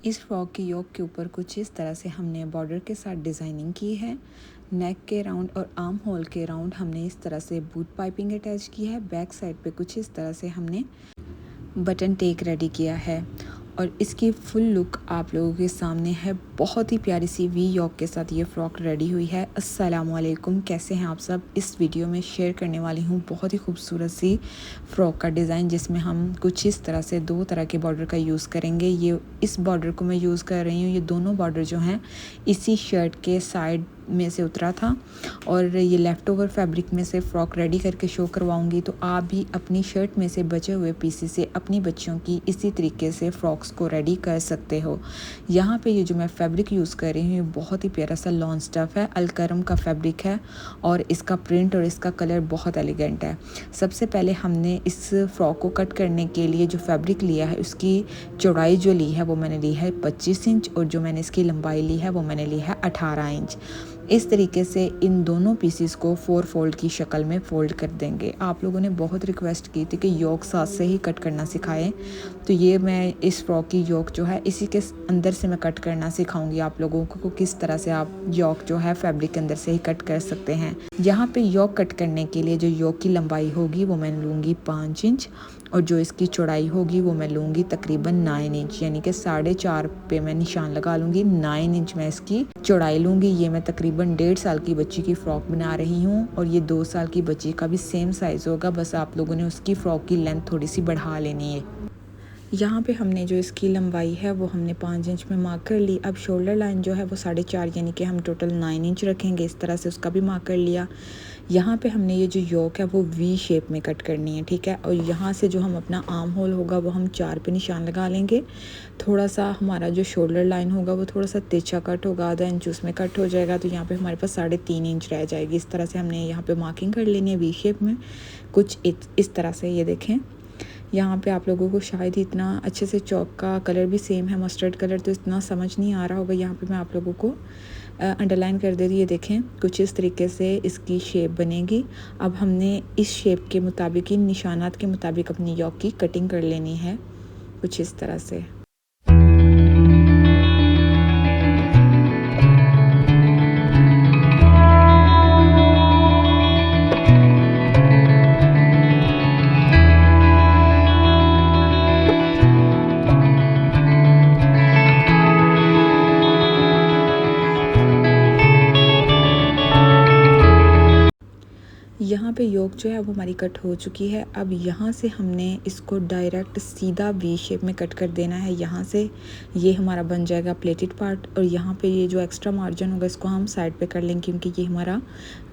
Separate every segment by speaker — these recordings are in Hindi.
Speaker 1: इस फ्रॉक की योक के ऊपर कुछ इस तरह से हमने बॉर्डर के साथ डिज़ाइनिंग की है। नेक के राउंड और आर्म होल के राउंड हमने इस तरह से बूट पाइपिंग अटैच की है। बैक साइड पे कुछ इस तरह से हमने बटन टेक रेडी किया है और इसकी फुल लुक आप लोगों के सामने है। बहुत ही प्यारी सी वी योक के साथ ये फ़्रॉक रेडी हुई है। अस्सलामुअलैकुम, कैसे हैं आप सब। इस वीडियो में शेयर करने वाली हूँ बहुत ही खूबसूरत सी फ़्रॉक का डिज़ाइन, जिसमें हम कुछ इस तरह से दो तरह के बॉर्डर का यूज़ करेंगे। ये इस बॉर्डर को मैं यूज़ कर रही हूँ। ये दोनों बॉर्डर जो हैं इसी शर्ट के साइड में से उतरा था और ये लेफ़्ट ओवर फैब्रिक में से फ़्रॉक रेडी करके शो करवाऊंगी, तो आप भी अपनी शर्ट में से बचे हुए पीसेस से अपनी बच्चियों की इसी तरीके से फ़्रॉक्स को रेडी कर सकते हो। यहाँ पे ये जो मैं फैब्रिक यूज़ कर रही हूँ ये बहुत ही प्यारा सा लॉन स्टफ़ है, अलकरम का फैब्रिक है और इसका प्रिंट और इसका कलर बहुत एलिगेंट है। सबसे पहले हमने इस फ़्रॉक को कट करने के लिए जो फैब्रिक लिया है उसकी चौड़ाई जो ली है वो मैंने ली है 25 इंच और जो मैंने इसकी लंबाई ली है वो मैंने ली है 18 इंच। इस तरीके से इन दोनों पीसीस को 4 फोल्ड की शक्ल में फ़ोल्ड कर देंगे। आप लोगों ने बहुत रिक्वेस्ट की थी कि योक साथ से ही कट करना सिखाएं, तो ये मैं इस फ्रॉक की योक जो है इसी के अंदर से मैं कट करना सिखाऊंगी आप लोगों को किस तरह से आप योक जो है फैब्रिक के अंदर से ही कट कर सकते हैं। यहाँ पे योक कट करने के लिए जो योक की लंबाई होगी वो मैं लूँगी 5 इंच और जो इसकी चौड़ाई होगी वो मैं लूँगी तकरीबन 9 इंच, यानी कि 4.5 पे मैं निशान लगा लूँगी। 9 इंच मैं इसकी चौड़ाई लूँगी। ये मैं तकरीबन 1.5 साल की बच्ची की फ़्रॉक बना रही हूँ और ये 2 साल की बच्ची का भी सेम साइज़ होगा, बस आप लोगों ने उसकी फ़्रॉक की लेंथ थोड़ी सी बढ़ा लेनी है। यहाँ पे हमने जो इसकी लंबाई है वो हमने 5 इंच में मार्क कर ली। अब शोल्डर लाइन जो है वो 4.5, यानी कि हम टोटल 9 इंच रखेंगे। इस तरह से उसका भी मार्क कर लिया। यहाँ पे हमने ये जो योक है वो वी शेप में कट करनी है, ठीक है। और यहाँ से जो हम अपना आर्म होल होगा वो हम 4 पे निशान लगा लेंगे। थोड़ा सा हमारा जो शोल्डर लाइन होगा वो थोड़ा सा तिरछा कट होगा, आधा इंच उसमें कट हो जाएगा, तो यहाँ पे हमारे पास 3.5 इंच रह जाएगी। इस तरह से हमने यहाँ पे मार्किंग कर लेनी है वी शेप में, कुछ इस तरह से। ये देखें, यहाँ पे आप लोगों को शायद ही इतना अच्छे से चौक का कलर भी सेम है, मस्टर्ड कलर, तो इतना समझ नहीं आ रहा होगा। यहाँ पे मैं आप लोगों को अंडरलाइन कर दे रही है। देखें, कुछ इस तरीके से इसकी शेप बनेगी। अब हमने इस शेप के मुताबिक, इन निशानात के मुताबिक अपनी योक की कटिंग कर लेनी है, कुछ इस तरह से। यहाँ पे योक जो है वो हमारी कट हो चुकी है। अब यहाँ से हमने इसको डायरेक्ट सीधा वी शेप में कट कर देना है। यहाँ से ये हमारा बन जाएगा प्लेटेड पार्ट और यहाँ पे ये जो एक्स्ट्रा मार्जिन होगा इसको हम साइड पे कर लेंगे, क्योंकि ये हमारा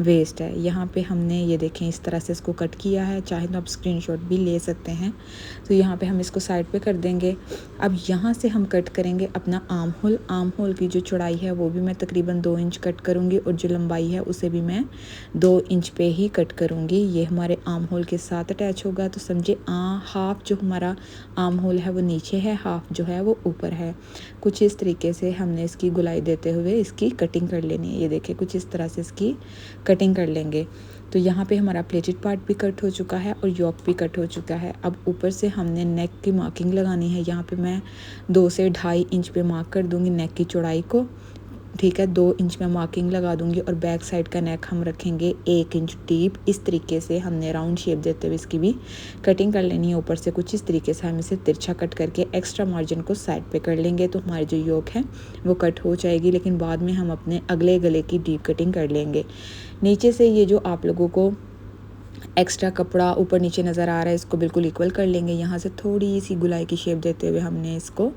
Speaker 1: वेस्ट है। यहाँ पे हमने ये देखें इस तरह से इसको कट किया है, चाहे तो आप स्क्रीनशॉट भी ले सकते हैं। तो यहाँ पे हम इसको साइड पे कर देंगे। अब यहाँ से हम कट करेंगे अपना आर्म होल। आर्म होल की जो चौड़ाई है वो भी मैं तकरीबन 2 इंच कट करूँगी और जो लंबाई है उसे भी मैं 2 इंच पे ही कट करूँगी। ये हमारे आर्म होल के साथ अटैच होगा, तो समझे हाफ जो हमारा आर्म होल है वो नीचे है, हाफ जो है वो ऊपर है। कुछ इस तरीके से हमने इसकी गुलाई देते हुए इसकी कटिंग कर लेनी है। ये देखिए, कुछ इस तरह से इसकी कटिंग कर लेंगे। तो यहाँ पे हमारा प्लेटेड पार्ट भी कट हो चुका है और योक भी कट हो चुका है। अब ऊपर से हमने नेक की मार्किंग लगानी है। यहाँ पे मैं 2 से 2.5 इंच पे मार्क कर दूँगी नेक की चौड़ाई को, ठीक है। 2 इंच में मार्किंग लगा दूंगी और बैक साइड का नेक हम रखेंगे 1 इंच डीप। इस तरीके से हमने राउंड शेप देते हुए इसकी भी कटिंग कर लेनी है। ऊपर से कुछ इस तरीके से हम इसे तिरछा कट करके एक्स्ट्रा मार्जिन को साइड पे कर लेंगे, तो हमारी जो योक है वो कट हो जाएगी। लेकिन बाद में हम अपने अगले गले की डीप कटिंग कर लेंगे। नीचे से ये जो आप लोगों को एक्स्ट्रा कपड़ा ऊपर नीचे नज़र आ रहा है इसको बिल्कुल इक्वल कर लेंगे। यहाँ से थोड़ी सी गुलाई की शेप देते हुए हमने इसको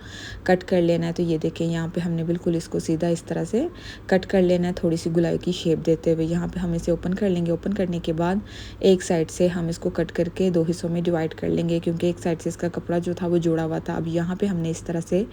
Speaker 1: कट कर लेना है। तो ये देखें, यहाँ पे हमने बिल्कुल इसको सीधा इस तरह से कट कर लेना है, थोड़ी सी गुलाई की शेप देते हुए। यहाँ पे हम इसे ओपन कर लेंगे। ओपन करने के बाद एक साइड से हम इसको कट करके 2 हिस्सों में डिवाइड कर लेंगे, क्योंकि एक साइड से इसका कपड़ा जो था वो जोड़ा हुआ था। अब यहाँ पर हमने इस तरह से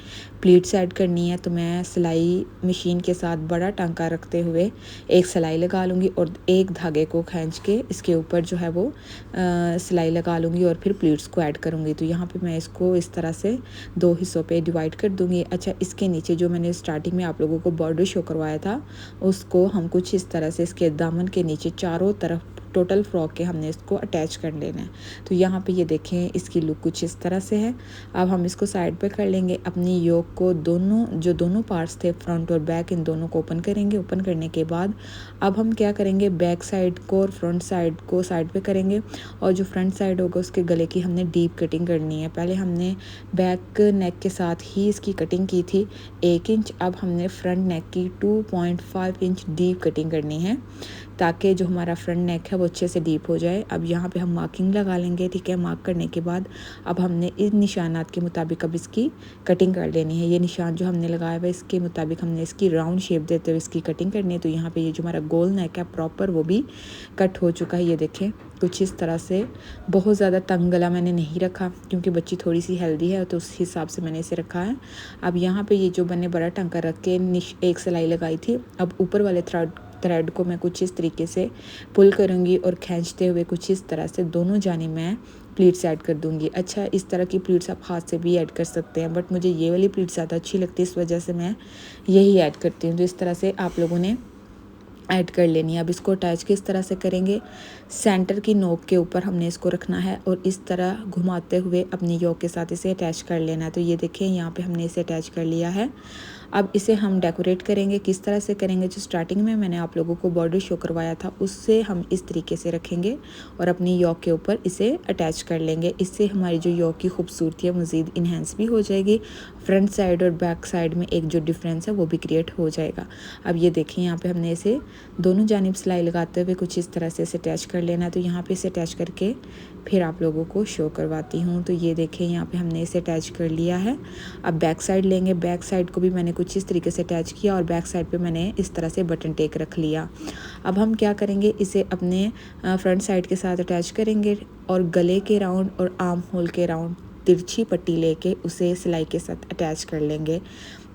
Speaker 1: प्लीट्स ऐड करनी है, तो मैं सिलाई मशीन के साथ बड़ा टांका रखते हुए एक सिलाई लगा लूँगी और एक धागे को खींच के इसके ऊपर जो है वो सिलाई लगा लूँगी और फिर प्लीट्स को ऐड करूँगी। तो यहाँ पे मैं इसको इस तरह से 2 हिस्सों पे डिवाइड कर दूँगी। अच्छा, इसके नीचे जो मैंने स्टार्टिंग में आप लोगों को बॉर्डर शो करवाया था उसको हम कुछ इस तरह से इसके दामन के नीचे चारों तरफ टोटल फ्रॉक के हमने इसको अटैच कर लेना है। तो यहाँ पे ये देखें इसकी लुक कुछ इस तरह से है। अब हम इसको साइड पे कर लेंगे। अपनी योक को दोनों पार्ट्स थे फ्रंट और बैक, इन दोनों को ओपन करेंगे। ओपन करने के बाद अब हम क्या करेंगे, बैक साइड को और फ्रंट साइड को साइड पे करेंगे और जो फ्रंट साइड होगा उसके गले की हमने डीप कटिंग करनी है। पहले हमने बैक नेक के साथ ही इसकी कटिंग की थी 1 इंच। अब हमने फ्रंट नेक की 2.5 इंच डीप कटिंग करनी है ताकि जो हमारा फ्रंट नेक है वो अच्छे से डीप हो जाए। अब यहाँ पे हम मार्किंग लगा लेंगे, ठीक है। मार्क करने के बाद अब हमने इन निशानात के मुताबिक अब इसकी कटिंग कर लेनी है। ये निशान जो हमने लगाया हुआ है इसके मुताबिक हमने इसकी राउंड शेप देते हुए इसकी कटिंग करनी है। तो यहाँ पे ये जो हमारा गोल नेक है प्रॉपर वो भी कट हो चुका है। ये देखें कुछ इस तरह से। बहुत ज़्यादा तंग गला मैंने नहीं रखा क्योंकि बच्ची थोड़ी सी हेल्दी है तो उस हिसाब से मैंने इसे रखा है। अब यहाँ पे ये जो मैंने बड़ा टंका रख के एक सिलाई लगाई थी, अब ऊपर वाले थ्रेड को मैं कुछ इस तरीके से पुल करूँगी और खींचते हुए कुछ इस तरह से दोनों जाने मैं प्लीट्स ऐड कर दूँगी। अच्छा, इस तरह की प्लीट्स आप हाथ से भी ऐड कर सकते हैं, बट मुझे ये वाली प्लीट्स ज़्यादा अच्छी लगती है, इस वजह से मैं यही ऐड करती हूँ। तो इस तरह से आप लोगों ने ऐड कर लेनी है। अब इसको अटैच किस तरह से करेंगे, सेंटर की नोक के ऊपर हमने इसको रखना है और इस तरह घुमाते हुए अपनी योक के साथ इसे अटैच कर लेना है। तो ये देखिए यहाँ पे हमने इसे अटैच कर लिया है। अब इसे हम डेकोरेट करेंगे। किस तरह से करेंगे, जो स्टार्टिंग में मैंने आप लोगों को बॉर्डर शो करवाया था उससे हम इस तरीके से रखेंगे और अपनी योक के ऊपर इसे अटैच कर लेंगे। इससे हमारी जो योक की खूबसूरती है मज़ीद इन्हेंस भी हो जाएगी। फ्रंट साइड और बैक साइड में एक जो डिफरेंस है वो भी क्रिएट हो जाएगा। अब ये देखें यहाँ पे हमने इसे दोनों जानिब सिलाई लगाते हुए कुछ इस तरह से इसे अटैच कर लेना है। तो यहाँ पे इसे अटैच करके फिर आप लोगों को शो करवाती हूँ। तो ये देखें यहाँ पे हमने इसे अटैच कर लिया है। अब बैक साइड लेंगे। बैक साइड को भी मैंने कुछ इस तरीके से अटैच किया और बैक साइड पे मैंने इस तरह से बटन टेक रख लिया। अब हम क्या करेंगे, इसे अपने फ्रंट साइड के साथ अटैच करेंगे और गले के राउंड और आर्म होल के राउंड तिरछी पट्टी लेके उसे सिलाई के साथ अटैच कर लेंगे।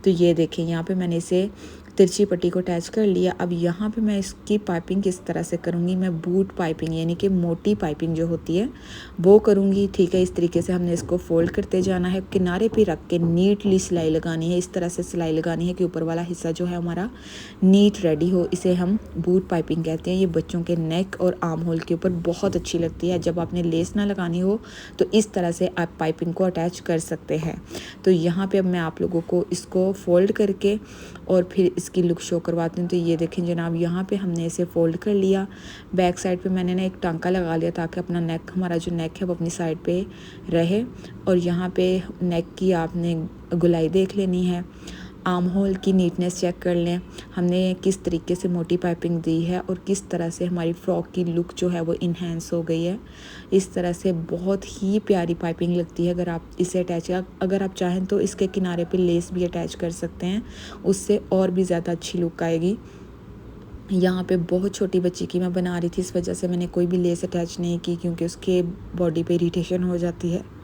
Speaker 1: तो ये देखें यहाँ पे मैंने इसे तिरछी पट्टी को अटैच कर लिया। अब यहाँ पे मैं इसकी पाइपिंग किस तरह से करूँगी, मैं बूट पाइपिंग यानी कि मोटी पाइपिंग जो होती है वो करूँगी, ठीक है। इस तरीके से हमने इसको फोल्ड करते जाना है, किनारे पे रख के नीटली सिलाई लगानी है। इस तरह से सिलाई लगानी है कि ऊपर वाला हिस्सा जो है हमारा नीट रेडी हो। इसे हम बूट पाइपिंग कहते हैं। ये बच्चों के नेक और आर्म होल के ऊपर बहुत अच्छी लगती है। जब आपने लेस ना लगानी हो तो इस तरह से आप पाइपिंग को अटैच कर सकते हैं। तो यहाँ पे अब मैं आप लोगों को इसको फोल्ड करके और फिर इसकी लुक शो करवाती हूँ। तो ये देखें जनाब, यहाँ पे हमने इसे फोल्ड कर लिया। बैक साइड पे मैंने ना एक टांका लगा लिया ताकि अपना नेक, हमारा जो नेक है वो अपनी साइड पे रहे। और यहाँ पे नेक की आपने गुलाई देख लेनी है। आर्म होल की नीटनेस चेक कर लें, हमने किस तरीके से मोटी पाइपिंग दी है और किस तरह से हमारी फ्रॉक की लुक जो है वो इन्हेंस हो गई है। इस तरह से बहुत ही प्यारी पाइपिंग लगती है। अगर आप इसे अटैच, अगर आप चाहें तो इसके किनारे पे लेस भी अटैच कर सकते हैं, उससे और भी ज़्यादा अच्छी लुक आएगी। यहाँ पे बहुत छोटी बच्ची की मैं बना रही थी, इस वजह से मैंने कोई भी लेस अटैच नहीं की क्योंकि उसके बॉडी पे इरिटेशन हो जाती है।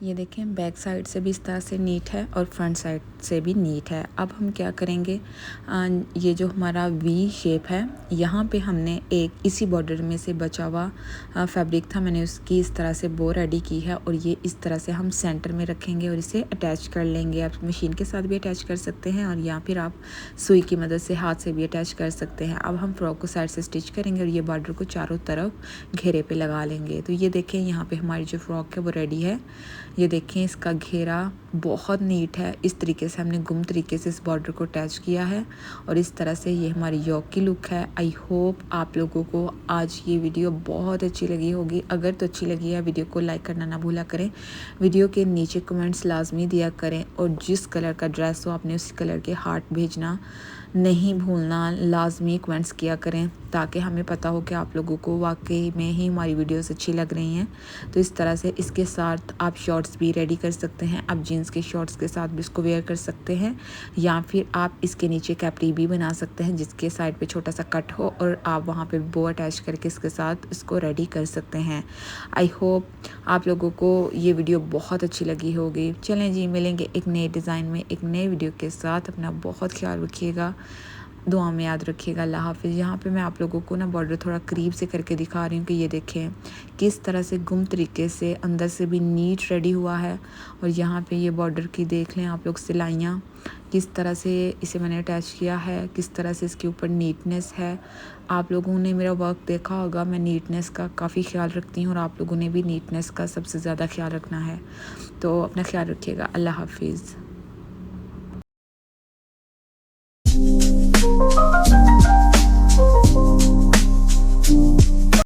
Speaker 1: ये देखें बैक साइड से भी इस तरह से नीट है और फ्रंट साइड से भी नीट है। अब हम क्या करेंगे, ये जो हमारा वी शेप है यहाँ पे हमने एक इसी बॉर्डर में से बचा हुआ फैब्रिक था, मैंने उसकी इस तरह से बो रेडी की है और ये इस तरह से हम सेंटर में रखेंगे और इसे अटैच कर लेंगे। आप मशीन के साथ भी अटैच कर सकते हैं और या फिर आप सुई की मदद से हाथ से भी अटैच कर सकते हैं। अब हम फ्रॉक को साइड से स्टिच करेंगे और ये बॉर्डर को चारों तरफ घेरे पे लगा लेंगे। तो ये देखें यहाँ पे हमारी जो फ्रॉक है वो रेडी है। ये देखें इसका घेरा बहुत नीट है। इस तरीके से हमने गुम तरीके से इस बॉर्डर को अटैच किया है और इस तरह से ये हमारी योक की लुक है। आई होप आप लोगों को आज ये वीडियो बहुत अच्छी लगी होगी। अगर तो अच्छी लगी है वीडियो को लाइक करना ना भूला करें, वीडियो के नीचे कमेंट्स लाजमी दिया करें और जिस कलर का ड्रेस हो आपने उसी कलर के हार्ट भेजना नहीं भूलना, लाजमी कमेंट्स किया करें ताकि हमें पता हो कि आप लोगों को वाकई में ही हमारी वीडियोस अच्छी लग रही हैं। तो इस तरह से इसके साथ आप शॉर्ट्स भी रेडी कर सकते हैं, आप जीन्स के शॉर्ट्स के साथ भी इसको वेयर कर सकते हैं या फिर आप इसके नीचे कैपरी भी बना सकते हैं जिसके साइड पे छोटा सा कट हो और आप वहाँ पे बो अटैच करके इसके साथ इसको रेडी कर सकते हैं। आई होप आप लोगों को ये वीडियो बहुत अच्छी लगी होगी। चलें जी, मिलेंगे एक नए डिज़ाइन में एक नए वीडियो के साथ। अपना बहुत ख्याल रखिएगा। दुआ में याद रखिएगा। अल्लाह हाफ़िज़। यहाँ पे मैं आप लोगों को ना बॉर्डर थोड़ा करीब से करके दिखा रही हूँ कि ये देखें किस तरह से गुम तरीके से अंदर से भी नीट रेडी हुआ है। और यहाँ पे ये बॉर्डर की देख लें आप लोग सिलाइयाँ किस तरह से इसे मैंने अटैच किया है, किस तरह से इसके ऊपर नीटनेस है। आप लोगों ने मेरा वर्क देखा होगा, मैं नीटनेस का काफ़ी ख्याल रखती हूँ और आप लोगों ने भी नीटनेस का सबसे ज़्यादा ख्याल रखना है। तो अपना ख्याल रखिएगा। अल्लाह हाफ़िज़।